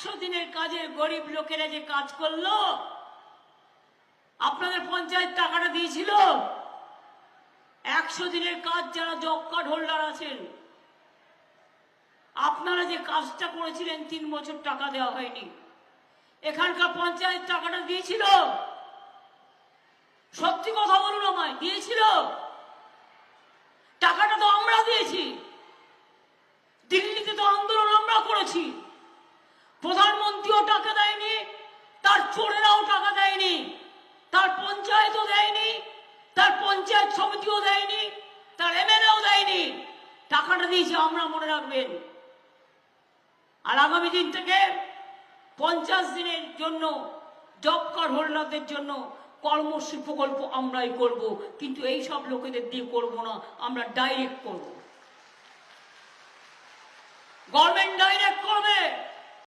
100 দিনের কাজে গরিব লোকেরা যে কাজ করলো, আপনাদের পঞ্চায়েত টাকাটা দিয়েছিল। 100 দিনের কাজ যারা জব কার্ড হোল্ডার আছেন, আপনারা যে কাজটা করেছিলেন 3 বছর টাকা দেওয়া হয়নি। এখানকার পঞ্চায়েত টাকাটা দিয়েছিল? সত্যি কথা বলুন আমায়, দিয়েছিল? টাকাটা তো আমরা দিয়েছি। দিল্লিতে তো আন্দোলন আমরা করেছি, প্রধানমন্ত্রীও টাকা দেয়নি, তার চোরেরাও টাকা দেয়নি, তার পঞ্চায়েতও দেয়নি, তার পঞ্চায়েত সমিতিও দেয়নি, তার এমএলএও দেয়নি। টাকাটা দিয়েছি আমরা, মনে রাখবেন। আর আগামী দিন থেকে 50 দিনের জন্য জব কার্ড হোল্ডারদের জন্য কর্মশ্রী প্রকল্প আমরাই করব, কিন্তু এই সব লোকেদের দিয়ে করব না, আমরা ডাইরেক্ট করব। গভর্নমেন্ট ডাইরেক্ট করবে।